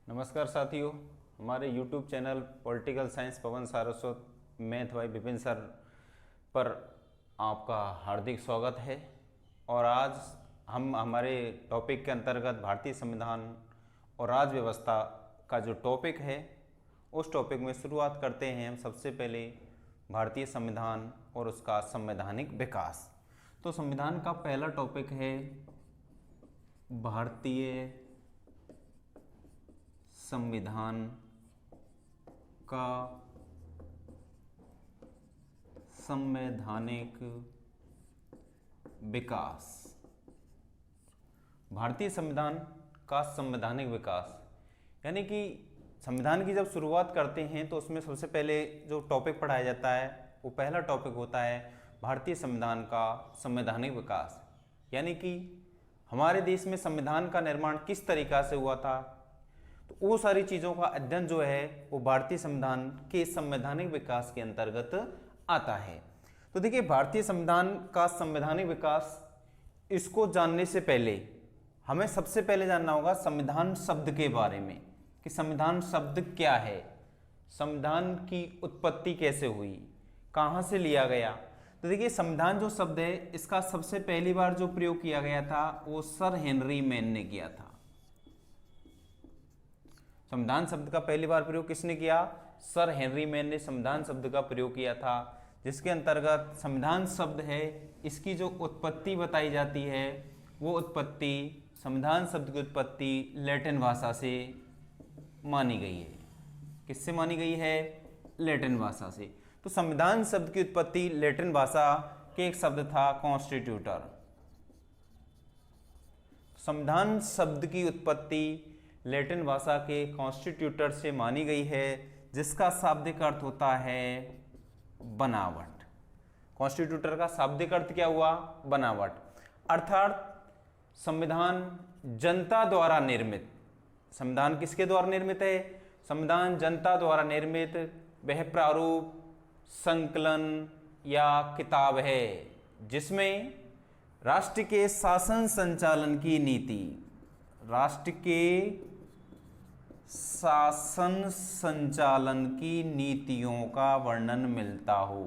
नमस्कार साथियों, हमारे YouTube चैनल पॉलिटिकल साइंस पवन सारस्वत मैथ भाई विपिन सर पर आपका हार्दिक स्वागत है। और आज हम हमारे टॉपिक के अंतर्गत भारतीय संविधान और राज्य व्यवस्था का जो टॉपिक है उस टॉपिक में शुरुआत करते हैं। हम सबसे पहले भारतीय संविधान और उसका संवैधानिक विकास। तो संविधान का पहला टॉपिक है भारतीय संविधान का संवैधानिक विकास। भारतीय संविधान का संवैधानिक विकास यानी कि संविधान की जब शुरुआत करते हैं तो उसमें सबसे पहले जो टॉपिक पढ़ाया जाता है वो पहला टॉपिक होता है भारतीय संविधान का संवैधानिक विकास। यानी कि हमारे देश में संविधान का निर्माण किस तरीका से हुआ था, तो वो सारी चीज़ों का अध्ययन जो है वो भारतीय संविधान के संवैधानिक विकास के अंतर्गत आता है। तो देखिए, भारतीय संविधान का संवैधानिक विकास, इसको जानने से पहले हमें सबसे पहले जानना होगा संविधान शब्द के बारे में कि संविधान शब्द क्या है, संविधान की उत्पत्ति कैसे हुई, कहाँ से लिया गया। तो देखिए, संविधान जो शब्द है इसका सबसे पहली बार जो प्रयोग किया गया था वो सर हेनरी मैन ने किया था। संविधान शब्द का पहली बार प्रयोग किसने किया? सर हेनरी मैन ने संविधान शब्द का प्रयोग किया था, जिसके अंतर्गत संविधान शब्द है इसकी जो उत्पत्ति बताई जाती है वो उत्पत्ति, संविधान शब्द की उत्पत्ति लैटिन भाषा से मानी गई है। किससे मानी गई है? लैटिन भाषा से। तो संविधान शब्द की उत्पत्ति लैटिन भाषा के एक शब्द था कॉन्स्टिट्यूटर। संविधान शब्द की उत्पत्ति लैटिन भाषा के कॉन्स्टिट्यूटर से मानी गई है, जिसका शाब्दिक अर्थ होता है बनावट। कॉन्स्टिट्यूटर का शाब्दिक अर्थ क्या हुआ? बनावट। अर्थात संविधान जनता द्वारा निर्मित। संविधान किसके द्वारा निर्मित है? संविधान जनता द्वारा निर्मित वह प्रारूप, संकलन या किताब है जिसमें राष्ट्र के शासन संचालन की नीति, राष्ट्र के शासन संचालन की नीतियों का वर्णन मिलता हो।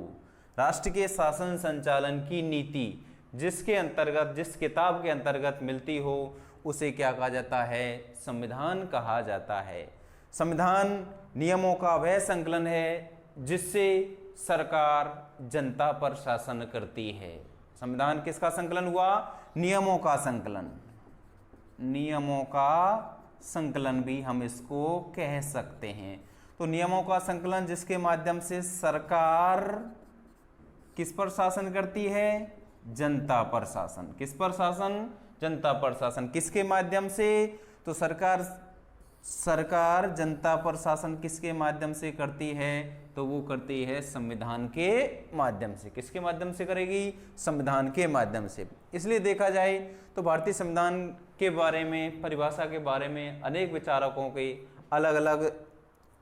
राष्ट्र के शासन संचालन की नीति जिसके अंतर्गत, जिस किताब के अंतर्गत मिलती हो उसे क्या कहा जाता है? संविधान कहा जाता है। संविधान नियमों का वह संकलन है जिससे सरकार जनता पर शासन करती है। संविधान किसका संकलन हुआ? नियमों का संकलन। नियमों का संकलन भी हम इसको कह सकते हैं। तो नियमों का संकलन जिसके माध्यम से सरकार किस पर शासन करती है? जनता पर शासन। किस पर शासन? जनता पर शासन। किसके माध्यम से? तो सरकार जनता पर शासन किसके माध्यम से करती है? तो वो करती है संविधान के माध्यम से। किसके माध्यम से करेगी? संविधान के माध्यम से। इसलिए देखा जाए तो भारतीय संविधान के बारे में, परिभाषा के बारे में अनेक विचारकों के अलग अलग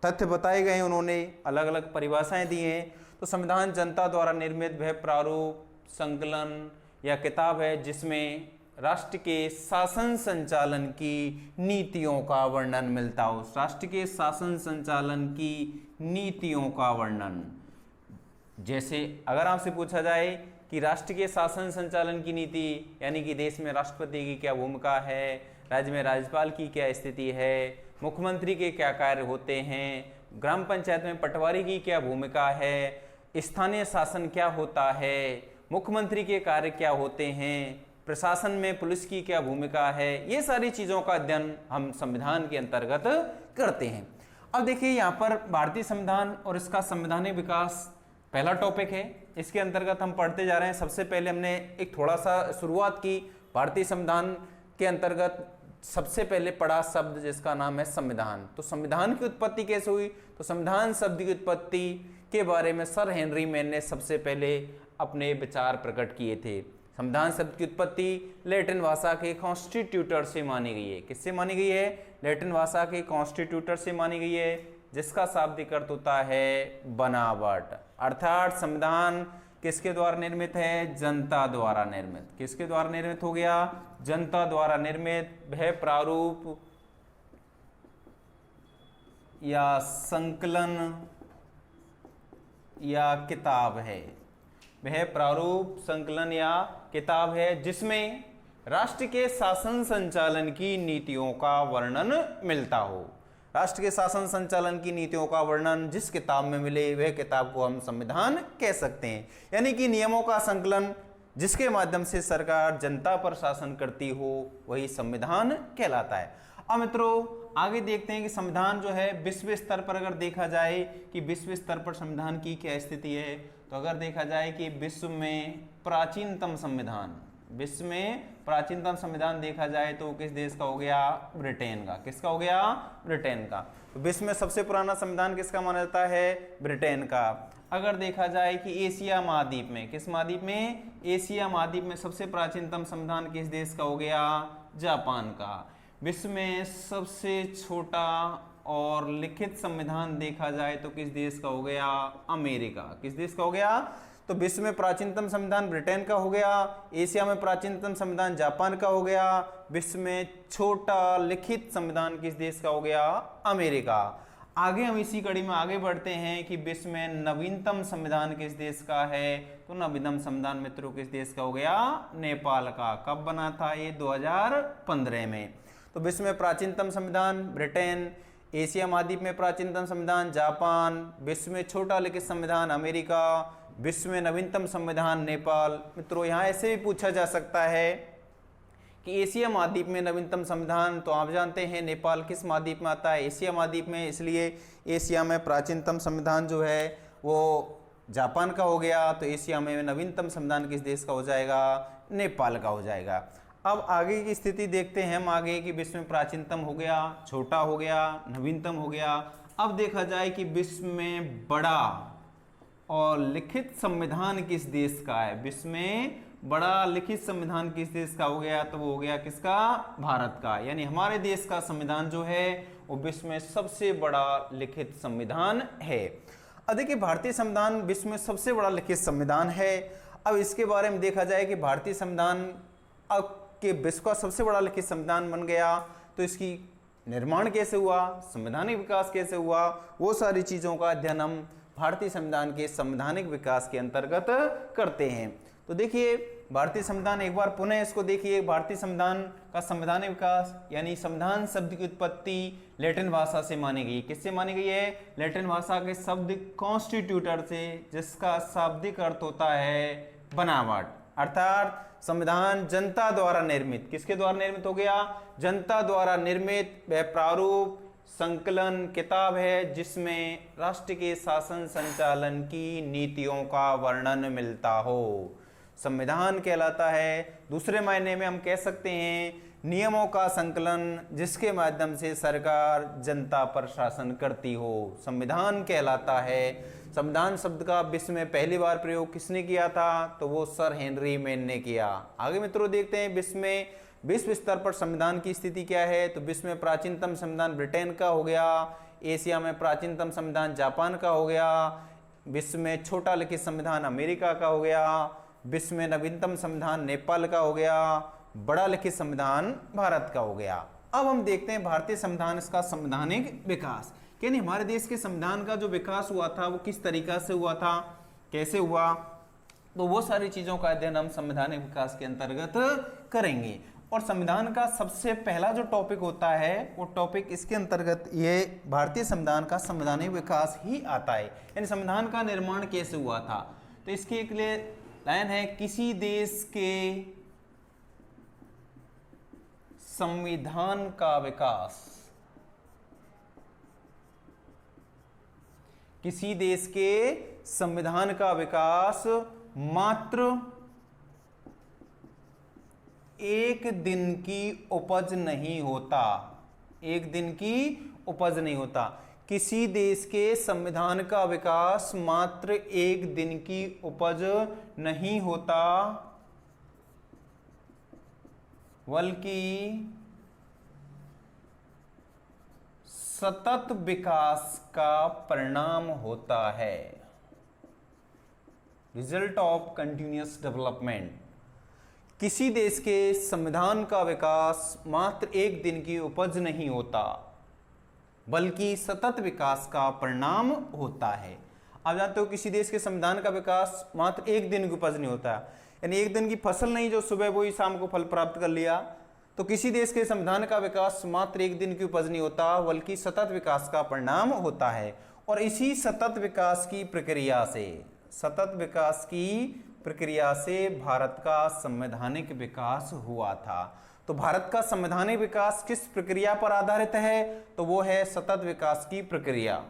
तथ्य बताए गए, उन्होंने अलग अलग परिभाषाएं दी हैं। तो संविधान जनता द्वारा निर्मित वह प्रारूप, संकलन या किताब है जिसमें राष्ट्र के शासन संचालन की नीतियों का वर्णन मिलता हो। राष्ट्र के शासन संचालन की नीतियों का वर्णन, जैसे अगर आपसे पूछा जाए कि राष्ट्र के शासन संचालन की नीति यानी कि देश में राष्ट्रपति की क्या भूमिका है, राज्य में राज्यपाल की क्या स्थिति है, मुख्यमंत्री के क्या कार्य होते हैं, ग्राम पंचायत में पटवारी की क्या भूमिका है, स्थानीय शासन क्या होता है, मुख्यमंत्री के कार्य क्या होते हैं, प्रशासन में पुलिस की क्या भूमिका है, ये सारी चीज़ों का अध्ययन हम संविधान के अंतर्गत करते हैं। अब देखिए, यहाँ पर भारतीय संविधान और इसका संवैधानिक विकास पहला टॉपिक है। इसके अंतर्गत हम पढ़ते जा रहे हैं। सबसे पहले हमने एक थोड़ा सा शुरुआत की। भारतीय संविधान के अंतर्गत सबसे पहले पढ़ा शब्द जिसका नाम है संविधान। तो संविधान की उत्पत्ति कैसे हुई? तो संविधान शब्द की उत्पत्ति के बारे में सर हेनरी मैन ने सबसे पहले अपने विचार प्रकट किए थे। संविधान शब्द की उत्पत्ति लैटिन भाषा के कॉन्स्टिट्यूटर से मानी गई है। किससे मानी गई है? लैटिन भाषा के कॉन्स्टिट्यूटर से मानी गई है, जिसका शाब्दिक अर्थ होता है बनावट। अर्थात संविधान किसके द्वारा निर्मित है? जनता द्वारा निर्मित। किसके द्वारा निर्मित हो गया? जनता द्वारा निर्मित वह प्रारूप, या संकलन या किताब है। वह प्रारूप, संकलन या किताब है जिसमें राष्ट्र के शासन संचालन की नीतियों का वर्णन मिलता हो। राष्ट्र के शासन संचालन की नीतियों का वर्णन जिस किताब में मिले वह किताब को हम संविधान कह सकते हैं। यानी कि नियमों का संकलन जिसके माध्यम से सरकार जनता पर शासन करती हो वही संविधान कहलाता है। अब मित्रों आगे देखते हैं कि संविधान जो है विश्व स्तर पर अगर देखा जाए कि विश्व स्तर पर संविधान की क्या स्थिति है, तो अगर देखा जाए कि विश्व में प्राचीनतम संविधान देखा जाए तो किस देश का हो गया? ब्रिटेन का। किसका हो गया? ब्रिटेन का। तो विश्व में सबसे पुराना संविधान किसका माना जाता है? ब्रिटेन का। अगर देखा जाए कि एशिया महाद्वीप में, किस महाद्वीप में? एशिया महाद्वीप में सबसे प्राचीनतम संविधान किस देश का हो गया? जापान का। विश्व में सबसे छोटा और लिखित संविधान देखा जाए तो किस देश का हो गया? अमेरिका। किस देश का हो गया? तो विश्व में प्राचीनतम संविधान ब्रिटेन का हो गया, एशिया में प्राचीनतम संविधान जापान का हो गया, विश्व में छोटा लिखित संविधान किस देश का हो गया? अमेरिका। आगे हम इसी कड़ी में आगे बढ़ते हैं कि विश्व में नवीनतम संविधान किस देश का है? तो नवीनतम संविधान मित्रों किस देश का हो गया? नेपाल का। कब बना था ये? 2015 में। तो विश्व में प्राचीनतम संविधान ब्रिटेन, एशिया महाद्वीप में प्राचीनतम संविधान जापान, विश्व में छोटा लिखित संविधान अमेरिका, विश्व में नवीनतम संविधान नेपाल। मित्रों यहाँ ऐसे भी पूछा जा सकता है कि एशिया महाद्वीप में नवीनतम संविधान, तो आप जानते हैं नेपाल किस महाद्वीप में आता है? एशिया महाद्वीप में। इसलिए एशिया में प्राचीनतम संविधान जो है वो जापान का हो गया, तो एशिया में नवीनतम संविधान किस देश का हो जाएगा? नेपाल का हो जाएगा। अब आगे की स्थिति देखते हैं हम आगे कि विश्व में प्राचीनतम हो गया, छोटा हो गया, नवीनतम हो गया। अब देखा जाए कि विश्व में बड़ा और लिखित संविधान किस देश का है? विश्व में बड़ा लिखित संविधान किस देश का हो गया? तो वो हो गया किसका? भारत का। यानी हमारे देश का संविधान जो है वो विश्व में सबसे बड़ा लिखित संविधान है। अब देखिए भारतीय संविधान विश्व में सबसे बड़ा लिखित संविधान है। अब इसके बारे में देखा जाए कि भारतीय संविधान अब के विश्व का सबसे बड़ा लिखित संविधान बन गया, तो इसकी निर्माण कैसे हुआ, संवैधानिक विकास कैसे हुआ, वो सारी चीज़ों का अध्ययन हम भारतीय संविधान के संवैधानिक विकास के अंतर्गत करते हैं। तो देखिए भारतीय संविधान एक बार पुनः इसको देखिए। भारतीय संविधान का संवैधानिक विकास यानी संविधान शब्द की उत्पत्ति लैटिन भाषा से मानी गई। किससे मानी गई है? लैटिन भाषा के शब्द कॉन्स्टिट्यूटर से, जिसका शाब्दिक अर्थ होता है बनावट। अर्थात संविधान जनता द्वारा निर्मित, किसके द्वारा निर्मित हो गया? जनता द्वारा निर्मित वह प्रारूप, संकलन, किताब है जिसमें राष्ट्र के शासन संचालन की नीतियों का वर्णन मिलता हो, संविधान कहलाता है। दूसरे मायने में हम कह सकते हैं नियमों का संकलन जिसके माध्यम से सरकार जनता पर शासन करती हो, संविधान कहलाता है। संविधान शब्द का विश्व में पहली बार प्रयोग किसने किया था? तो वो सर हेनरी मेन ने किया। आगे मित्रों देखते हैं विश्व में विश्व स्तर पर संविधान की स्थिति क्या है। तो विश्व में प्राचीनतम संविधान ब्रिटेन का हो गया, एशिया में प्राचीनतम संविधान जापान का हो गया, विश्व में छोटा लिखित संविधान अमेरिका का हो गया, विश्व में नवीनतम संविधान नेपाल का हो गया, बड़ा लिखित संविधान भारत का हो गया। अब हम देखते हैं भारतीय संविधान इसका संवैधानिक विकास, यानी हमारे देश के संविधान का जो विकास हुआ था वो किस तरीका से हुआ था, कैसे हुआ, तो वो सारी चीजों का अध्ययन हम संवैधानिक विकास के अंतर्गत करेंगे। और संविधान का सबसे पहला जो टॉपिक होता है वो टॉपिक इसके अंतर्गत ये भारतीय संविधान का संवैधानिक विकास ही आता है, यानी संविधान का निर्माण कैसे हुआ था। तो इसके एक लिए लाइन है, किसी देश के संविधान का विकास, किसी देश के संविधान का विकास मात्र एक दिन की उपज नहीं होता, एक दिन की उपज नहीं होता। किसी देश के संविधान का विकास मात्र एक दिन की उपज नहीं होता, बल्कि सतत विकास का परिणाम होता है, रिजल्ट ऑफ कंटिन्यूअस डेवलपमेंट। किसी देश के संविधान का विकास मात्र एक दिन की उपज नहीं होता, बल्कि सतत विकास का परिणाम होता है। आप जानते हो किसी देश के संविधान का विकास मात्र एक दिन की उपज नहीं होता, यानी एक दिन की फसल नहीं जो सुबह बोई शाम को फल प्राप्त कर लिया। तो किसी देश के संविधान का विकास मात्र एक दिन की उपज नहीं होता, बल्कि सतत विकास का परिणाम होता है। और इसी सतत विकास की प्रक्रिया से भारत का संवैधानिक विकास हुआ था। तो भारत का संवैधानिक विकास किस प्रक्रिया पर आधारित है? तो वो है सतत विकास की प्रक्रिया।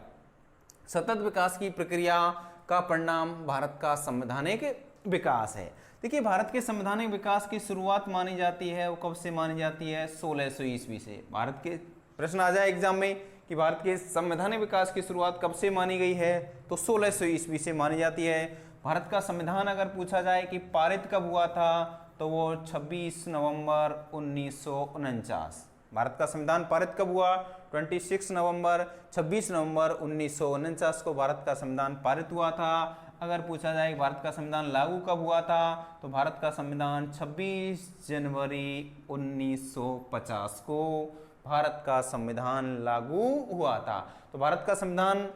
सतत विकास की प्रक्रिया का परिणाम भारत का संवैधानिक विकास है। देखिए, भारत के संवैधानिक विकास की शुरुआत मानी जाती है, वो कब से मानी जाती है? 1600 ईस्वी से। भारत के प्रश्न आ जाए एग्जाम में कि भारत के संवैधानिक विकास की शुरुआत कब से मानी गई है, तो 1600 ईस्वी से मानी जाती है। भारत का संविधान अगर पूछा जाए कि पारित कब हुआ था, तो वो 26 नवंबर 1949। भारत का संविधान पारित कब हुआ? 26 नवंबर 1949 को भारत का संविधान पारित हुआ था। अगर पूछा जाए कि भारत का संविधान लागू कब हुआ था, तो भारत का संविधान 26 जनवरी 1950 को भारत का संविधान लागू हुआ था। तो भारत का संविधान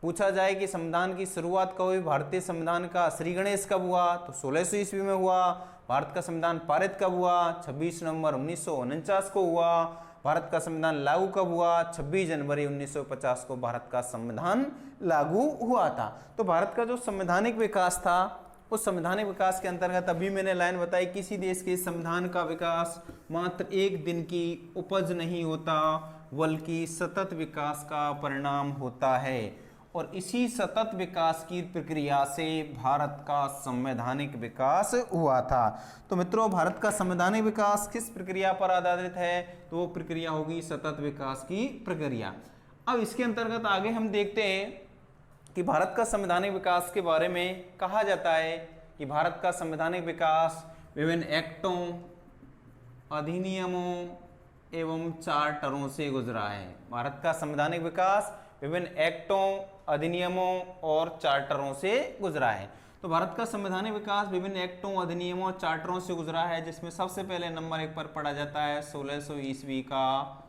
पूछा जाए कि संविधान की शुरुआत कब हुई, भारतीय संविधान का श्री गणेश कब हुआ, तो 1600 ईस्वी में हुआ। भारत का संविधान पारित कब हुआ? 26 नवंबर 1949 को हुआ। भारत का संविधान लागू कब हुआ? 26 जनवरी 1950 को भारत का संविधान लागू हुआ था। तो भारत का जो संवैधानिक विकास था, उस संवैधानिक विकास के अंतर्गत अभी मैंने लाइन बताई, किसी देश के संविधान का विकास मात्र एक दिन की उपज नहीं होता, बल्कि सतत विकास का परिणाम होता है। और इसी सतत विकास की प्रक्रिया से भारत का संवैधानिक विकास हुआ था। तो मित्रों, भारत का संवैधानिक विकास किस प्रक्रिया पर आधारित है? तो वो प्रक्रिया होगी सतत विकास की प्रक्रिया। अब इसके अंतर्गत आगे हम देखते हैं कि भारत का संवैधानिक विकास के बारे में कहा जाता है कि भारत का संवैधानिक विकास विभिन्न एक्टों, अधिनियमों एवं चार्टरों से गुजरा है। भारत का संवैधानिक विकास विभिन्न एक्टों, अधिनियमों और चार्टरों से गुजरा है। तो भारत का संवैधानिक विकास विभिन्न एक्टों, अधिनियमों और चार्टरों से गुजरा है, जिसमें सबसे पहले नंबर 1 पर पढ़ा जाता है 1600 ईस्वी का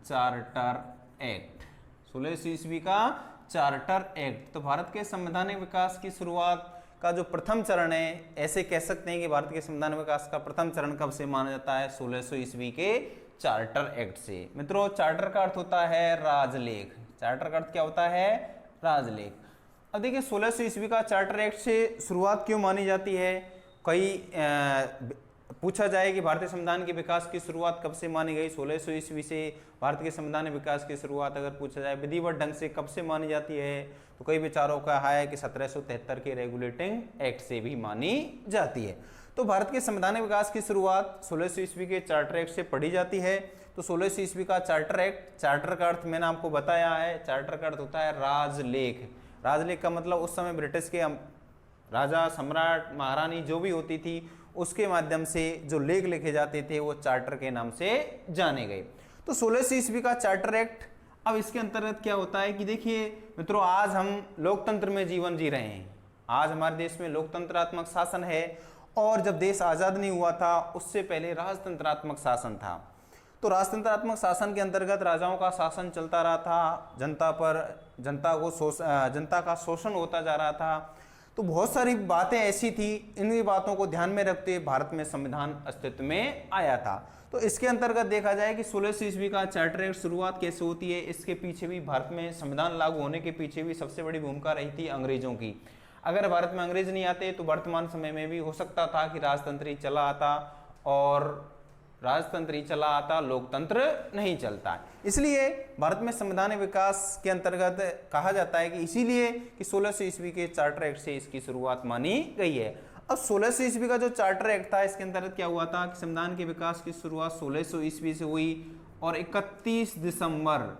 चार्टर एक्ट। 1600 ईस्वी का चार्टर एक्ट। तो भारत के संवैधानिक विकास की शुरुआत का जो प्रथम चरण है, ऐसे कह सकते हैं कि भारत के संवैधानिक विकास का प्रथम चरण कब से माना जाता है? 1600 ईस्वी के चार्टर एक्ट से। मित्रों, चार्टर का अर्थ होता है राजलेख। चार्टर का अर्थ क्या होता है? राजलेख। अब देखिए, 1600 ईस्वी का चार्टर एक्ट से शुरुआत क्यों मानी जाती है? पूछा जाए कि भारतीय संविधान के विकास की शुरुआत कब से मानी गई? 1600 ईस्वी से। भारत के संविधान विकास की शुरुआत अगर पूछा जाए विधिवत ढंग से कब से मानी जाती है, तो कई विचारों का है कि 1773 के रेगुलेटिंग एक्ट से भी मानी जाती है। तो भारत के संवैधानिक विकास की शुरुआत 1600 ईस्वी के चार्टर एक्ट से पढ़ी जाती है। तो 1600 ईस्वी का चार्टर एक्ट, चार्टर का अर्थ मैंने आपको बताया है, चार्टर का अर्थ होता है राजलेख। राजलेख का मतलब उस समय ब्रिटिश के राजा, सम्राट, महारानी जो भी होती थी, उसके माध्यम से जो लेख लिखे जाते थे वो चार्टर के नाम से जाने गए। तो 1600 ईस्वी का चार्टर एक्ट, अब इसके अंतर्गत क्या होता है कि देखिए मित्रों, आज हम लोकतंत्र में जीवन जी रहे हैं। आज हमारे देश में लोकतंत्रात्मक शासन है, और जब देश आज़ाद नहीं हुआ था उससे पहले राजतंत्रात्मक शासन था। तो राजतंत्रात्मक शासन के अंतर्गत राजाओं का शासन चलता रहा था, जनता का शोषण होता जा रहा था। तो बहुत सारी बातें ऐसी थी, इन बातों को ध्यान में रखते भारत में संविधान अस्तित्व में आया था। तो इसके अंतर्गत देखा जाए कि 1600 ईस्वी का चार्टर एक्ट शुरुआत कैसे होती है, इसके पीछे भी भारत में संविधान लागू होने के पीछे भी सबसे बड़ी भूमिका रही थी अंग्रेजों की। अगर भारत में अंग्रेज नहीं आते तो वर्तमान समय में भी हो सकता था कि राजतंत्र ही चला आता, और राजतंत्र ही चला आता, लोकतंत्र नहीं चलता। इसलिए भारत में संवैधानिक विकास के अंतर्गत कहा जाता है कि इसीलिए कि 1600 ईस्वी के चार्टर एक्ट से इसकी शुरुआत मानी गई है। अब 1600 ईस्वी का जो चार्टर एक्ट था, इसके अंतर्गत क्या हुआ था कि संविधान के विकास की शुरुआत 1600 ईस्वी से हुई, और 31 दिसंबर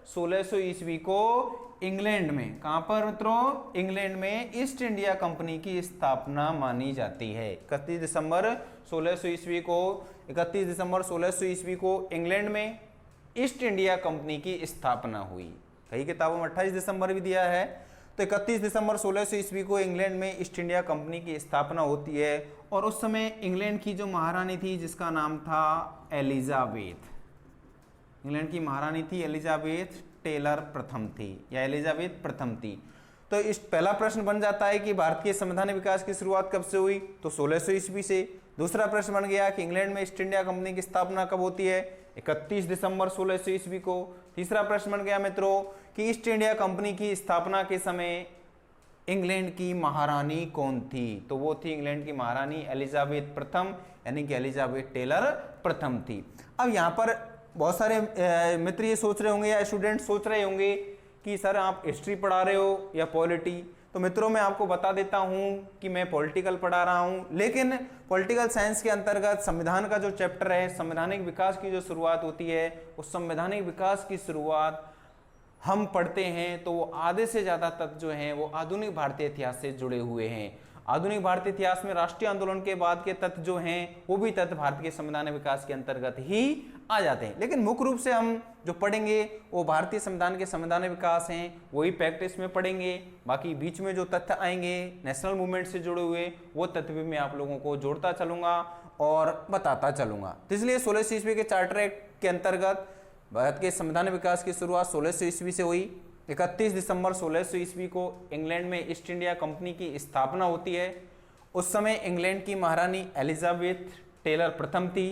1600 ईस्वी को इंग्लैंड में, कहां पर मित्रों? इंग्लैंड में ईस्ट इंडिया कंपनी की स्थापना मानी जाती है। 31 दिसंबर 1600 ईस्वी को इंग्लैंड में ईस्ट इंडिया कंपनी की स्थापना हुई। कई किताबों में 28 दिसंबर भी दिया है। तो 31 दिसंबर 1600 ईस्वी को इंग्लैंड में ईस्ट इंडिया कंपनी की स्थापना होती है, और उस समय इंग्लैंड की जो महारानी थी जिसका नाम था एलिजाबेथ, इंग्लैंड की महारानी थी एलिजाबेथ टेलर प्रथम थी या एलिजाबेथ प्रथम थी। तो इस पहला प्रश्न बन जाता है कि भारत के संवैधानिक विकास की शुरुआत कब से हुई, तो 1600 ईस्वी से। दूसरा प्रश्न बन गया कि इंग्लैंड में ईस्ट इंडिया कंपनी की स्थापना कब होती है, 31 दिसंबर 1600 ईस्वी को। तीसरा प्रश्न बन गया मित्रों कि ईस्ट इंडिया कंपनी की स्थापना के समय इंग्लैंड की महारानी कौन थी, तो वो थी इंग्लैंड की महारानी एलिजाबेथ प्रथम, यानी कि एलिजाबेथ टेलर प्रथम थी। अब यहाँ पर बहुत सारे मित्र ये सोच रहे होंगे या स्टूडेंट सोच रहे होंगे कि सर आप हिस्ट्री पढ़ा रहे हो या पॉलिटी, तो मित्रों मैं आपको बता देता हूं कि मैं पॉलिटिकल पढ़ा रहा हूं, लेकिन पॉलिटिकल साइंस के अंतर्गत संविधान का जो चैप्टर है, संवैधानिक विकास की जो शुरुआत होती है, उस संवैधानिक विकास की शुरुआत हम पढ़ते हैं तो वो आधे से ज़्यादा तथ्य जो हैं वो आधुनिक भारतीय इतिहास से जुड़े हुए हैं। आधुनिक भारतीय इतिहास में राष्ट्रीय आंदोलन के बाद के तथ्य जो हैं वो भी तथ्य भारत के संवैधानिक विकास के अंतर्गत ही आ जाते हैं, लेकिन मुख्य रूप से हम जो पढ़ेंगे वो भारतीय संविधान के संवैधानिक विकास हैं, वही प्रैक्टिस में पढ़ेंगे। बाकी बीच में जो तथ्य आएंगे नेशनल मूवमेंट से जुड़े हुए वो तथ्य भी मैं आप लोगों को जोड़ता चलूंगा और बताता चलूंगा। तो इसलिए 1600 ईस्वी के चार्टर एक्ट के अंतर्गत भारत के संवैधानिक विकास की शुरुआत 1600 ईस्वी से हुई। 31 दिसंबर 1600 ईस्वी को इंग्लैंड में ईस्ट इंडिया कंपनी की स्थापना होती है। उस समय इंग्लैंड की महारानी एलिजाबेथ टेलर प्रथम थी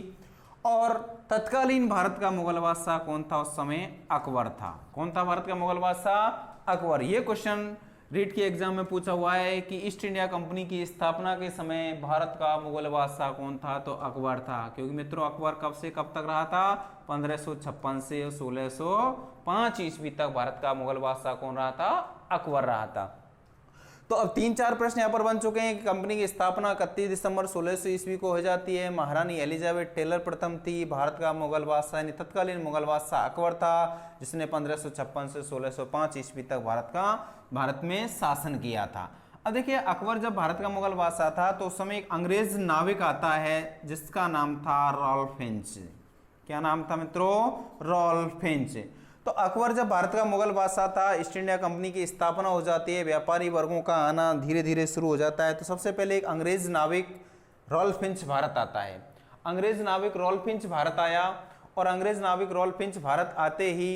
और तत्कालीन भारत का मुगल बादशाह कौन था उस समय, अकबर था। कौन था भारत का मुगल बादशाह, अकबर। ये क्वेश्चन रीट के एग्जाम में पूछा हुआ है कि ईस्ट इंडिया कंपनी की स्थापना के समय भारत का मुगल बादशाह कौन था, तो अकबर था। क्योंकि मित्रों अकबर कब से कब तक रहा था, 1556 से 1605 ईस्वी तक भारत का मुगल बादशाह कौन रहा था, अकबर रहा था। तो अब 3-4 प्रश्न यहाँ पर बन चुके हैं कि कंपनी की स्थापना 31 दिसंबर 1600 ईस्वी को हो जाती है। महारानी एलिजाबेथ टेलर प्रथम थी। भारत का मुगल बादशाह यानी तत्कालीन मुगल बादशाह अकबर था, जिसने 1556 से 1605 ईस्वी तक भारत में शासन किया था। अब देखिए अकबर जब भारत का मुगल बादशाह था तो उस समय एक अंग्रेज नाविक आता है जिसका नाम था रॉल्फ फिंच। क्या नाम था मित्रों, रॉल्फ फिंच। तो अकबर जब भारत का मुगल बादशाह था, ईस्ट इंडिया कंपनी की स्थापना हो जाती है, व्यापारी वर्गों का आना धीरे धीरे शुरू हो जाता है। तो सबसे पहले एक अंग्रेज नाविक रॉल्फ फिंच भारत आता है। अंग्रेज नाविक रॉल्फ फिंच भारत आया और अंग्रेज नाविक रॉल्फ फिंच भारत आते ही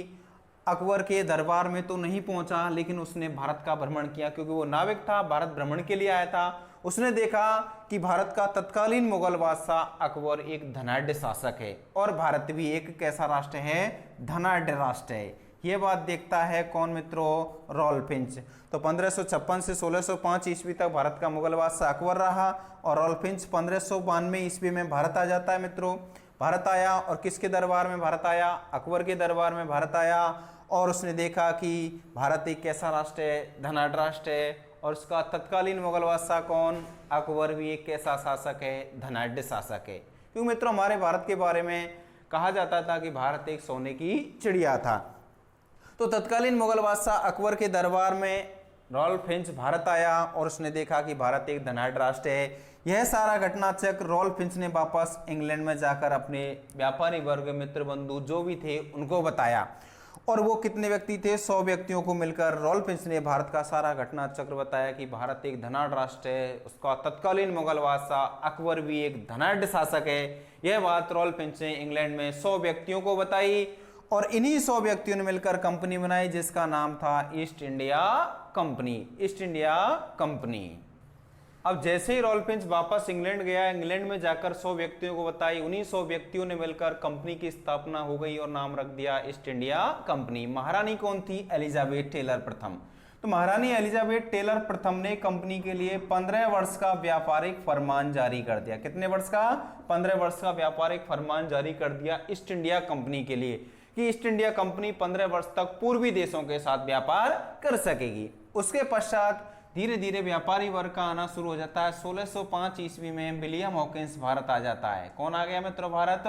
अकबर के दरबार में तो नहीं पहुंचा, लेकिन उसने भारत का भ्रमण किया। क्योंकि वो नाविक था, भारत भ्रमण के लिए आया था। उसने देखा कि भारत का तत्कालीन मुगल बादशाह अकबर एक धनाढ्य शासक है और भारत भी एक कैसा राष्ट्र है, धनाढ्य राष्ट्र है। ये बात देखता है कौन मित्रों, रॉल्फ फिंच। तो 1556 से 1605 ईस्वी तक भारत का मुगल बादशाह अकबर रहा और रॉल्फ फिंच 1592 ईस्वी में भारत आ जाता है मित्रों। भारत आया और किसके दरबार में भारत आया, अकबर के दरबार में भारत आया और उसने देखा कि भारत एक कैसा राष्ट्र है, धनाढ्य राष्ट्र है और उसका तत्कालीन मुगल बादशाह कौन, अकबर भी एक कैसा शासक है, धनाढ्य शासक है। क्योंकि मित्रों हमारे भारत के बारे में कहा जाता था कि भारत एक सोने की चिड़िया था। तो तत्कालीन मुगल बादशाह अकबर के दरबार में रॉल्फ फिंच भारत आया और उसने देखा कि भारत एक धनाढ्य राष्ट्र है। यह सारा घटना चक्र रॉल्फ फिंच ने वापस इंग्लैंड में जाकर अपने व्यापारी वर्ग, मित्र, बंधु जो भी थे उनको बताया और वो कितने व्यक्ति थे, 100 व्यक्तियों को मिलकर रॉल्फ फिंच ने भारत का सारा घटना चक्र बताया कि भारत एक धनाढ्य राष्ट्र है, उसका तत्कालीन मुगल बादशाह अकबर भी एक धनाढ्य शासक है। यह बात रॉल्फ फिंच ने इंग्लैंड में 100 व्यक्तियों को बताई और इन्हीं 100 व्यक्तियों ने मिलकर कंपनी बनाई जिसका नाम था east India company. East India company. अब जैसे ही रॉल्फ फिंच वापस इंग्लैंड गया, इंग्लैंड में जाकर 100 व्यक्तियों को बताई, उन्हीं 100 व्यक्तियों ने मिलकर कंपनी की स्थापना हो गई और नाम रख दिया ईस्ट इंडिया कंपनी। महारानी कौन थी, एलिजाबेथ टेलर प्रथम। तो महारानी एलिजाबेथ टेलर प्रथम ने कंपनी के लिए 15 वर्ष का व्यापारिक फरमान जारी कर दिया। कितने वर्ष का, 15 वर्ष का व्यापारिक फरमान जारी कर दिया ईस्ट इंडिया कंपनी के लिए कि ईस्ट इंडिया कंपनी 15 वर्ष तक पूर्वी देशों के साथ व्यापार कर सकेगी। उसके पश्चात धीरे धीरे व्यापारी वर्ग का आना शुरू हो जाता है। 1605 ईस्वी में विलियम हॉकिंस भारत आ जाता है। कौन आ गया मित्रों भारत,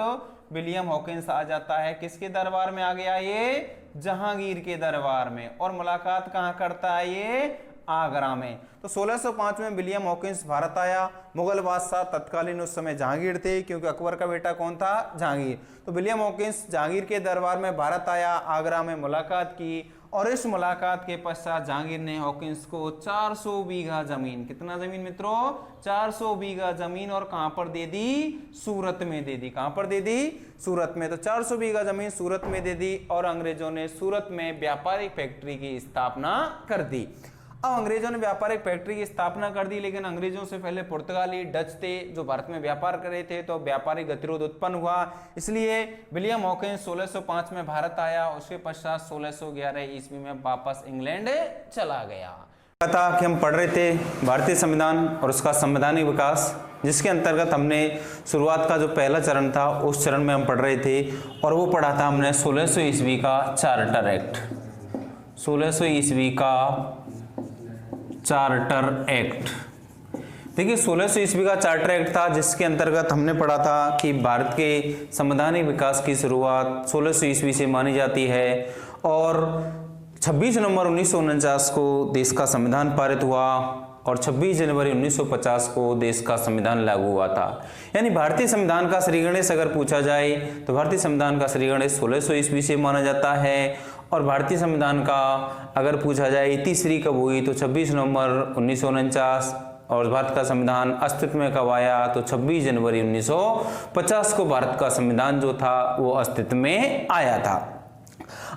विलियम हॉकिंस आ जाता है। किसके दरबार में आ गया, ये जहांगीर के दरबार में। और मुलाकात कहाँ करता है, ये आगरा में। तो 1605 में विलियम हॉकिंस भारत आया। मुगल बादशाह तत्कालीन उस समय जहांगीर थे क्योंकि अकबर का बेटा कौन था, जहांगीर। तो विलियम हॉकिंस जहांगीर के दरबार में भारत आया, आगरा में मुलाकात की और इस मुलाकात के पश्चात जहांगीर ने हॉकिंस को 400 बीघा जमीन, कितना जमीन मित्रों, 400 बीघा जमीन, और कहां पर दे दी, सूरत में दे दी। कहां पर दे दी, सूरत में। तो 400 बीघा जमीन सूरत में दे दी और अंग्रेजों ने सूरत में व्यापारिक फैक्ट्री की स्थापना कर दी। अब अंग्रेजों ने व्यापारिक फैक्ट्री की स्थापना कर दी, लेकिन अंग्रेजों से पहले पुर्तगाली, डच थे जो भारत में व्यापार कर रहे थे, तो व्यापारिक गतिरोध उत्पन्न हुआ। इसलिए विलियम हॉकिंस 1605 में भारत आया, उसके पश्चात 1611 ईस्वी में वापस इंग्लैंड चला गया। था कि हम पढ़ रहे थे भारतीय संविधान और उसका संवैधानिक विकास, जिसके अंतर्गत हमने शुरुआत का जो पहला चरण था उस चरण में हम पढ़ रहे थे, और वो पढ़ा था हमने 1600 ईस्वी का चार्टर एक्ट। 1600 ईस्वी का चार्टर एक्ट, देखिए 1600 ईस्वी का चार्टर एक्ट था, जिसके अंतर्गत हमने पढ़ा था कि भारत के संवैधानिक विकास की शुरुआत 1600 ईस्वी से मानी जाती है, और 26 नवंबर 1949 को देश का संविधान पारित हुआ और 26 जनवरी 1950 को देश का संविधान लागू हुआ था। यानी भारतीय संविधान का श्रीगणेश अगर पूछा जाए तो भारतीय संविधान का श्रीगणेश 1600 ईस्वी से माना जाता है, और भारतीय संविधान का अगर पूछा जाए इतिश्री कब हुई तो 26 नवंबर 1949, और भारत का संविधान अस्तित्व में कब आया तो 26 जनवरी 1950 को भारत का संविधान जो था वो अस्तित्व में आया था।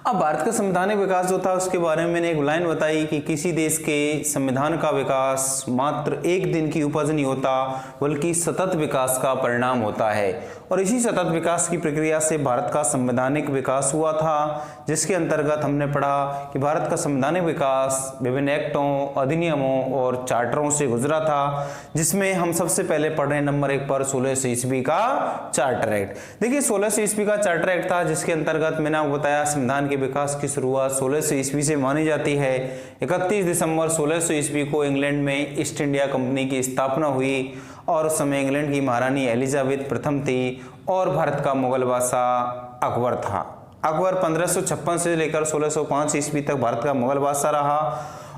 अब भारत का संवैधानिक विकास जो था उसके बारे में मैंने एक लाइन बताई कि किसी देश के संविधान का विकास मात्र एक दिन की उपज नहीं होता, बल्कि सतत विकास का परिणाम होता है, और इसी सतत विकास की प्रक्रिया से भारत का संवैधानिक विकास हुआ था, जिसके अंतर्गत हमने पढ़ा कि भारत का संवैधानिक विकास विभिन्न एक्टों, अधिनियमों और चार्टरों से गुजरा था, जिसमें हम सबसे पहले पढ़ रहे हैं नंबर 1 पर 1600 ईस्वी का चार्टर एक्ट। देखिए 1600 ईस्वी का चार्टर एक्ट था, जिसके अंतर्गत मैंने आपको बताया संविधान के विकास की शुरुआत 1600 ईस्वी से मानी जाती है। 31 दिसंबर 1600 ईस्वी को इंग्लैंड में ईस्ट इंडिया कंपनी की स्थापना हुई, और उस समय इंग्लैंड की महारानी एलिजाबेथ प्रथम थी और भारत का मुगल बादशाह अकबर था। अकबर 1556 से लेकर 1605 ईस्वी तक भारत का मुगल बादशाह रहा,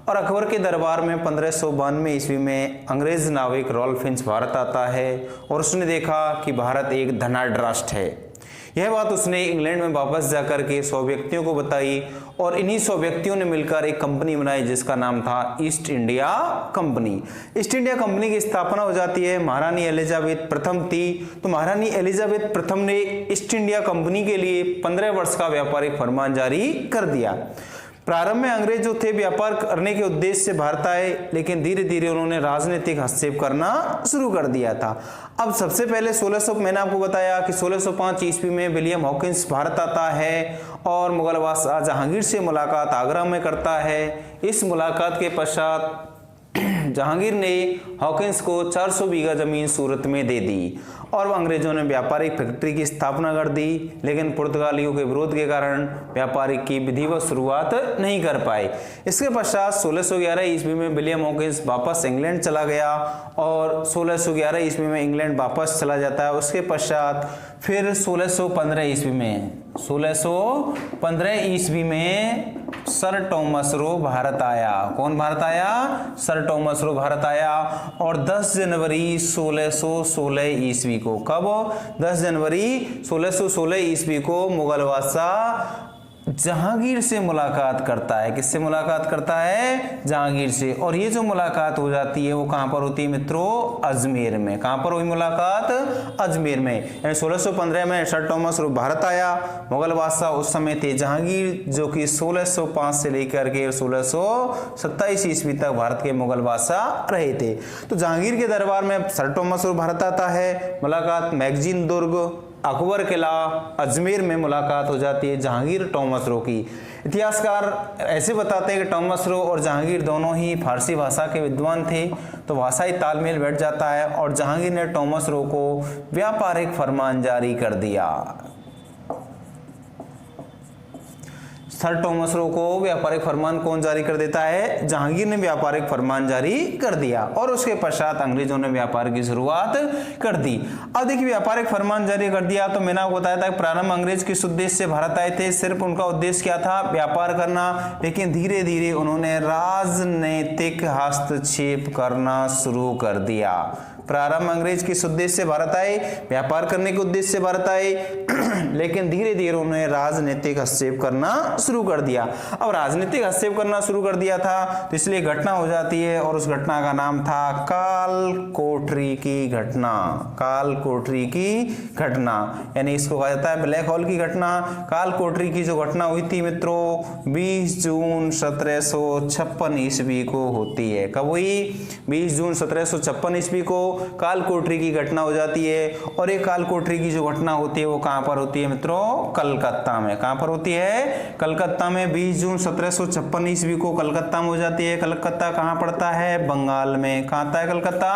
और अकबर के दरबार में 1592 ईस्वी में अंग्रेज नाविक रॉल्फ फिंच भारत आता है, और उसने देखा कि भारत एक धनाढ़ राष्ट्र है। यह बात उसने इंग्लैंड में वापस जाकर के 100 व्यक्तियों को बताई, और इन्हीं 100 व्यक्तियों ने मिलकर एक कंपनी बनाई जिसका नाम था east India company. East India company की स्थापना हो जाती है। महारानी एलिजाबेथ प्रथम थी, तो महारानी एलिजाबेथ प्रथम ने ईस्ट इंडिया कंपनी के लिए 15 वर्ष का व्यापारिक फरमान जारी कर दिया। प्रारंभ में अंग्रेज जो थे व्यापार करने के उद्देश्य से भारत आए, लेकिन धीरे धीरे उन्होंने राजनीतिक हस्तक्षेप करना शुरू कर दिया था। अब सबसे पहले 1600 मैंने आपको बताया कि 1605 ईस्वी में विलियम हॉकिंस भारत आता है और मुगल बादशाह जहांगीर से मुलाकात आगरा में करता है। इस मुलाकात के पश्चात जहांगीर ने हॉकिंस को 400 बीघा जमीन सूरत में दे दी, और अंग्रेजों ने व्यापारिक फैक्ट्री की स्थापना कर दी, लेकिन पुर्तगालियों के विरोध के कारण व्यापारिक की विधिवत शुरुआत नहीं कर पाए। इसके पश्चात 1611 ईस्वी में विलियम हॉकिंस वापस इंग्लैंड चला गया, और 1611 ईस्वी में इंग्लैंड वापस चला जाता है। उसके पश्चात फिर 1615 ईस्वी में सर टॉमस रो भारत आया। कौन भारत आया? सर टॉमस रो भारत आया, और 10 जनवरी 1616 ईस्वी को, कब? 10 जनवरी 1616 ईस्वी को मुगल बादशाह जहांगीर से मुलाकात करता है। किससे मुलाकात करता है? जहांगीर से। और ये जो मुलाकात हो जाती है वो कहां पर होती है मित्रों? अजमेर में। कहां पर हुई मुलाकात? अजमेर में। यानी 1615 में सर टॉमस रो भारत आया। मुगल बादशाह उस समय थे जहांगीर, जो कि 1605 से लेकर के 1627 ईस्वी तक भारत के मुगल बादशाह रहे थे। तो जहांगीर के दरबार में सर टॉमस रो भारत आता है, मुलाकात मैगजीन दुर्ग, अकबर किला, अजमेर में मुलाकात हो जाती है जहांगीर टॉमस रो की। इतिहासकार ऐसे बताते हैं कि टॉमस रो और जहांगीर दोनों ही फारसी भाषा के विद्वान थे, तो भाषाई तालमेल बैठ जाता है, और जहांगीर ने टॉमस रो को व्यापारिक फरमान जारी कर दिया। सर टॉमस रो को व्यापारिक फरमान कौन जारी कर देता है? जहांगीर ने व्यापारिक फरमान जारी कर दिया, और उसके पश्चात अंग्रेजों ने व्यापार की शुरुआत कर दी। अब देखिए व्यापारिक फरमान जारी कर दिया, तो मैंने आपको बताया था प्रारंभ अंग्रेज किस उद्देश्य से भारत आए थे? सिर्फ उनका उद्देश्य क्या था? व्यापार करना। लेकिन धीरे धीरे उन्होंने राजनीतिक हस्तक्षेप करना शुरू कर दिया। प्रारंभ अंग्रेज किस उद्देश्य से भारत आए? व्यापार करने के उद्देश्य से भारत आए, लेकिन धीरे धीरे उन्होंने राजनीतिक हस्तक्षेप करना शुरू कर दिया। अब राजनीतिक हस्तक्षेप करना शुरू कर दिया था तो इसलिए घटना हो जाती है और उस घटना का नाम था काल कोठरी की घटना। काल कोठरी की घटना, यानी इसको कहा जाता है ब्लैक होल की घटना। काल कोठरी की जो घटना हुई थी मित्रों 20 जून 1756 ईस्वी को होती है। कब हुई? 20 जून 1756 ईस्वी को काल कोठरी की घटना हो जाती है। और एक काल कोठरी की जो घटना होती है वो कहां पर होती है मित्रों? कलकत्ता में। कहां पर होती है? कलकत्ता में। 20 जून 1756 ईस्वी को कलकत्ता में हो जाती है। कलकत्ता कहां पड़ता है? बंगाल में। कहां आता है कलकत्ता?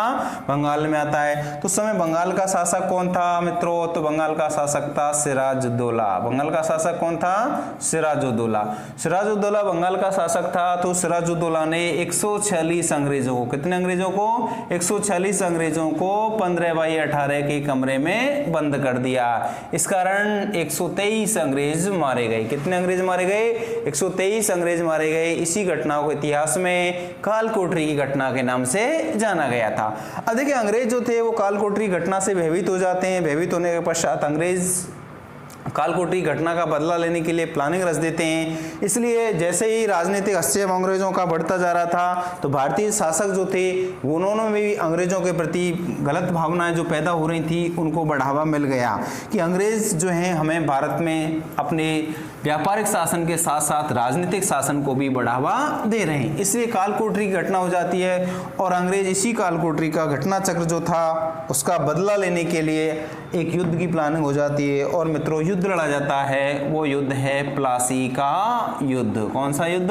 बंगाल में आता है। तो उस समय बंगाल का शासक कौन था मित्रों? तो बंगाल का शासक था सिराजुद्दौला। बंगाल का शासक कौन था? सिराजुद्दौला। सिराजुद्दौला बंगाल का शासक था। तो सिराजुद्दौला ने 146 अंग्रेजों को, कितने अंग्रेजों को? 146 अंग्रेजों को 15/18 के कमरे में बंद कर दिया। इस कारण 123 अंग्रेज मारे गए। कितने अंग्रेज मारे गए? 123 अंग्रेज मारे गए। इसी घटना को इतिहास में काल कोठरी की घटना के नाम से जाना गया था। अब देखिए अंग्रेज जो थे वो काल कोठरी घटना से भयभीत हो जाते हैं। भयभीत होने के पश्चात अंग्रेज काल कोठरी घटना का बदला लेने के लिए प्लानिंग रच देते हैं। इसलिए जैसे ही राजनीतिक हस्तक्षेप अंग्रेजों का बढ़ता जा रहा था तो भारतीय शासक जो थे उन्होंने भी अंग्रेजों के प्रति गलत भावनाएं जो पैदा हो रही थी उनको बढ़ावा मिल गया कि अंग्रेज जो हैं हमें भारत में अपने व्यापारिक शासन के साथ साथ राजनीतिक शासन को भी बढ़ावा दे रहे हैं। इसलिए काल कोठरी की घटना हो जाती है और अंग्रेज इसी काल कोठरी का घटना चक्र जो था उसका बदला लेने के लिए एक युद्ध की प्लानिंग हो जाती है। और मित्रों युद्ध लड़ा जाता है, वो युद्ध है प्लासी का युद्ध। कौन सा युद्ध?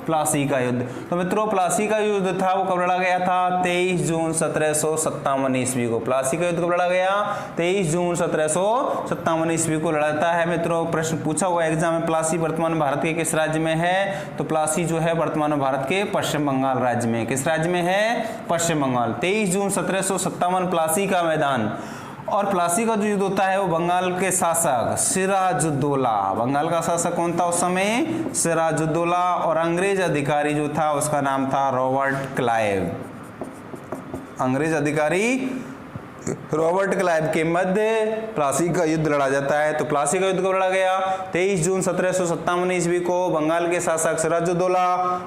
प्लासी का युद्ध। तो मित्रों प्लासी का युद्ध था वो कब लड़ा गया था? 23 जून 1757 ईस्वी को। प्लासी का युद्ध कब लड़ा गया? 23 जून 1757 ईस्वी को लड़ा जाता है। मित्रों प्रश्न पूछा हुआ एग्जाम में, प्लासी वर्तमान भारत के किस राज्य में है? तो प्लासी जो है वर्तमान भारत के पश्चिम बंगाल राज्य में। किस राज्य में है? पश्चिम बंगाल। 23 जून 1757 प्लासी का मैदान। और प्लासी का जो युद्ध होता है वो बंगाल के शासक सिराजुद्दौला, बंगाल का शासक कौन था उस समय? सिराजुद्दौला। और अंग्रेज अधिकारी जो था उसका नाम था रॉबर्ट क्लाइव। अंग्रेज अधिकारी रॉबर्ट क्लाइव के मध्य प्लासी का युद्ध लड़ा जाता है। तो प्लासी का युद्ध कब लड़ा गया? 23 जून 1757 ईस्वी को बंगाल के शासक सिराजुद्दौला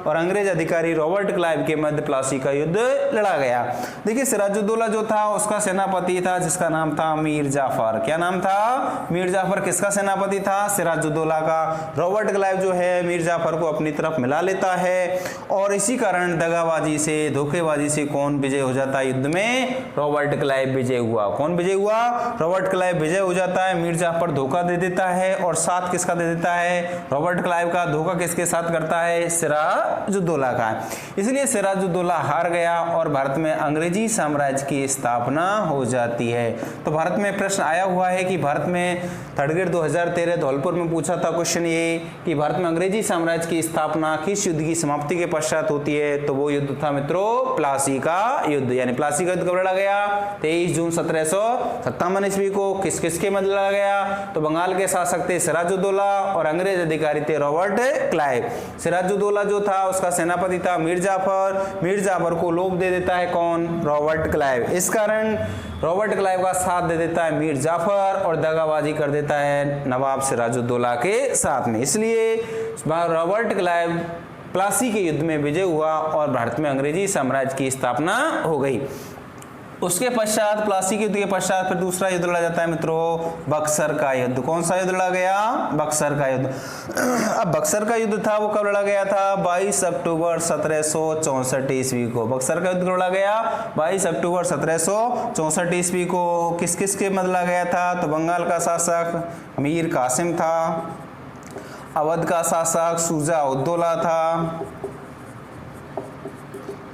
और अंग्रेज अधिकारी रॉबर्ट क्लाइव के मध्य प्लासी का युद्ध लड़ा गया। देखिए सिराजुद्दौला जो था उसका सेनापति था जिसका नाम था मीर जाफर। क्या नाम था? मीर जाफर। किसका सेनापति था? सिराजुद्दौला का। रॉबर्ट क्लाइव जो है मीर जाफर को अपनी तरफ मिला लेता है और इसी कारण दगाबाजी से, धोखेबाजी से कौन विजय हो जाता है युद्ध में? रॉबर्ट क्लाइव विजय हुआ। कौन विजय हुआ? रॉबर्ट क्लाइव विजय हो जाता है। मीर जाफर धोखा दे देता है और साथ किसका दे देता है? रॉबर्ट क्लाइव का। धोखा किसके साथ करता है? सिराजुद्दौला का। इसलिए सिराजुद्दौला हार गया और भारत में अंग्रेजी साम्राज्य की स्थापना हो जाती है। तो भारत में प्रश्न आया हुआ है कि भारत में थर्ड ग्रेड 2013 धौलपुर में पूछा था क्वेश्चन ये कि भारत में अंग्रेजी साम्राज्य की स्थापना किस युद्ध की समाप्ति के पश्चात होती है? तो वो युद्ध था मित्रों प्लासी का युद्ध। यानी प्लासी का युद्ध कब लड़ा गया? 23 जून 1757 ईस्वी को। किस किसके मध्य लड़ा गया? तो बंगाल के शासक थे सिराजुद्दौला और अंग्रेज अधिकारी थे रॉबर्ट क्लाइव। सिराजुद्दौला जो था उसका सेनापति था मीर जाफर। मीर जाफर को लोभ दे देता है कौन? Robert Clive. इस कारण रॉबर्ट क्लाइव का साथ दे देता है मीर जाफर और दगाबाजी कर देता है नवाब सिराजुद्दौला के साथ में। इसलिए रॉबर्ट क्लाइव प्लासी के युद्ध में विजय हुआ और भारत में अंग्रेजी साम्राज्य की स्थापना हो गई। उसके पश्चात प्लासी के युद्ध के पश्चात फिर दूसरा युद्ध लड़ा जाता है मित्रों बक्सर का युद्ध। कौन सा युद्ध लड़ा गया? बक्सर का युद्ध। अब बक्सर का युद्ध था वो कब लड़ा गया था? 22 अक्टूबर 1764 ईस्वी को। बक्सर का युद्ध लड़ा गया 22 अक्टूबर 1764 ईस्वी को। किस किस के मध्य लड़ा गया था? तो बंगाल का शासक मीर कासिम था, अवध का शासक शुजा-उद-दौला था,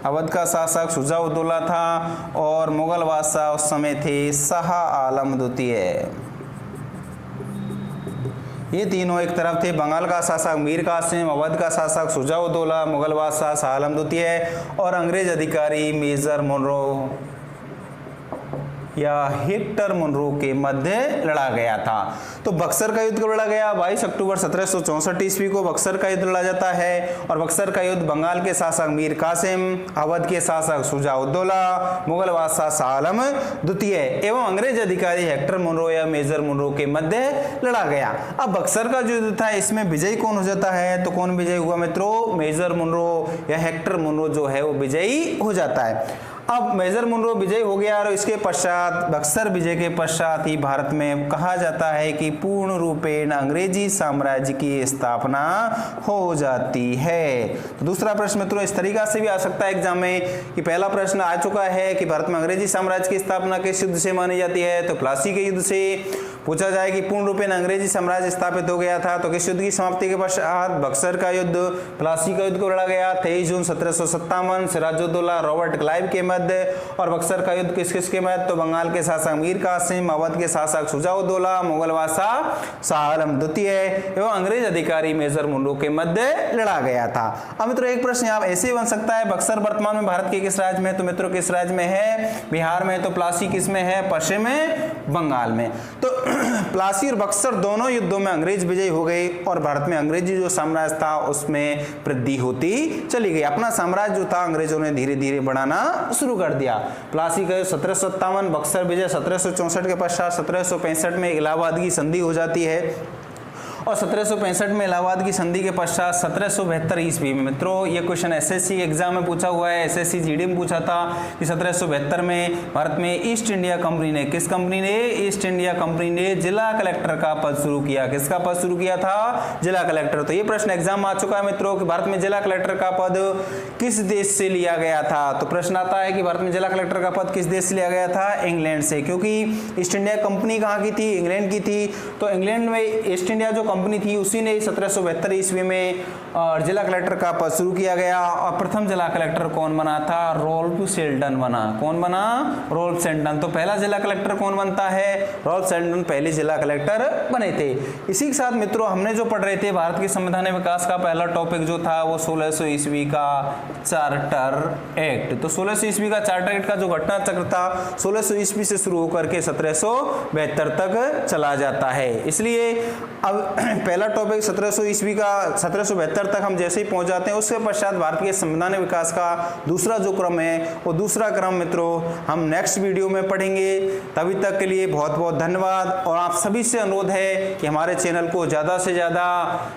अवध का शासक शुजा-उद-दौला था और मुगल बादशाह उस समय थे शाह आलम द्वितीय। ये तीनों एक तरफ थे, बंगाल का शासक मीर कासिम, अवध का शासक शुजा-उद-दौला, मुगल बादशाह शाह आलम द्वितीय और अंग्रेज अधिकारी मेजर मोनरो। या हेक्टर मुनरो के मध्य लड़ा गया था। तो बक्सर का युद्ध कब लड़ा गया? 22 अक्टूबर 1764 ईस्वी को बक्सर का युद्ध लड़ा जाता है। और बक्सर का युद्ध बंगाल के शासक मीर कासिम, अवध के शासक शुजा-उद-दौला, मुगल बादशाह शाह आलम द्वितीय एवं अंग्रेज अधिकारी हेक्टर मुनरो या मेजर मुनरो के मध्य लड़ा गया। अब बक्सर का जो युद्ध था इसमें विजयी कौन हो जाता है? तो कौन विजयी हुआ मित्रों? मेजर मुनरो या हेक्टर मुनरो जो है वो विजयी हो जाता है। अब मेजर मुनरो विजय हो गया और इसके पश्चात बक्सर विजय के पश्चात ही भारत में कहा जाता है कि पूर्ण रूपेण अंग्रेजी साम्राज्य की स्थापना हो जाती है। तो दूसरा प्रश्न मित्रों इस तरीका से भी आ सकता है एग्जाम में कि पहला प्रश्न आ चुका है कि भारत में अंग्रेजी साम्राज्य की स्थापना किस युद्ध से मानी जाती है? तो प्लासी के युद्ध से। पूछा जाए कि पूर्ण रूपेण अंग्रेजी साम्राज्य स्थापित हो गया था तो किस युद्ध की समाप्ति के पश्चात? बक्सर का युद्ध। प्लासी का युद्ध को लड़ा गया 23 जून 1757 सिराजुद्दौला रॉबर्ट क्लाइव के मध्य। और बक्सर का युद्ध किस किस के मध्य? तो बंगाल के शासक मीर कासिम, अवध के शासक शुजा-उद-दौला, मुगल बादशाह शाह आलम द्वितीय एवं अंग्रेज अधिकारी मेजर मुनरो के मध्य लड़ा गया था। अब मित्रों एक प्रश्न यहाँ ऐसे बन सकता है, बक्सर वर्तमान में भारत के किस राज्य में? तो मित्रों किस राज्य में है? बिहार में। तो प्लासी किस में है? पश्चिम में बंगाल में। तो प्लासी और बक्सर दोनों युद्धों में अंग्रेज विजयी हो गए और भारत में अंग्रेजी जो साम्राज्य था उसमें वृद्धि होती चली गई। अपना साम्राज्य जो था अंग्रेजों ने धीरे धीरे बढ़ाना शुरू कर दिया। प्लासी का 1757, बक्सर विजय 1764 के पश्चात 1765 में इलाहाबाद की संधि हो जाती है और 1765 में इलाहाबाद की संधि के पश्चात 1772 ईस्वी में मित्रों ये क्वेश्चन एसएससी एग्जाम में पूछा हुआ है, एसएससी जीडी में पूछा था कि 1772 में भारत में ईस्ट इंडिया कंपनी ने, किस कंपनी ने? ईस्ट इंडिया कंपनी ने जिला कलेक्टर का पद शुरू किया। किसका पद शुरू किया था? जिला कलेक्टर। तो ये प्रश्न एग्जाम में आ चुका है मित्रों कि भारत में जिला कलेक्टर का पद किस देश से लिया गया था? तो प्रश्न आता है कि भारत में जिला कलेक्टर का पद किस देश से लिया गया था? इंग्लैंड से, क्योंकि ईस्ट इंडिया कंपनी कहाँ की थी? इंग्लैंड की थी। तो इंग्लैंड में ईस्ट इंडिया जो कंपनी थी उसी ने 1772 ईस्वी में जिला कलेक्टर का पद शुरू किया गया और प्रथम जिला कलेक्टर कौन बना था? रॉल्फ शेल्डन बना। कौन बना? Rolf Sheldon. तो पहला जिला कलेक्टर कौन बनता है? रॉल्फ शेल्डन पहले जिला कलेक्टर बने थे। इसी के साथ मित्रों हमने जो पढ़ रहे थे भारत के संविधान विकास का पहला टॉपिक जो था वो 1600 ईस्वी का चार्टर एक्ट। तो 1600 ईस्वी का चार्टर एक्ट का जो घटना चक्र था 1600 ईस्वी से शुरू होकर के 1772 तक चला जाता है। इसलिए अब पहला टॉपिक 1700 ईस्वी का 1772 तक हम जैसे ही पहुंच जाते हैं उसके पश्चात भारत के संविधान विकास का दूसरा जो क्रम है वो दूसरा क्रम मित्रों हम नेक्स्ट वीडियो में पढ़ेंगे। तभी तक के लिए बहुत बहुत धन्यवाद और आप सभी से अनुरोध है कि हमारे चैनल को ज़्यादा से ज़्यादा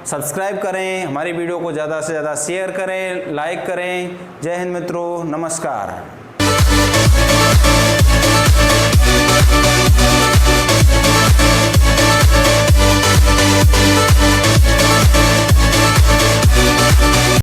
सब्सक्राइब करें, हमारी वीडियो को ज़्यादा से ज़्यादा शेयर करें, लाइक करें। जय हिंद मित्रों, नमस्कार।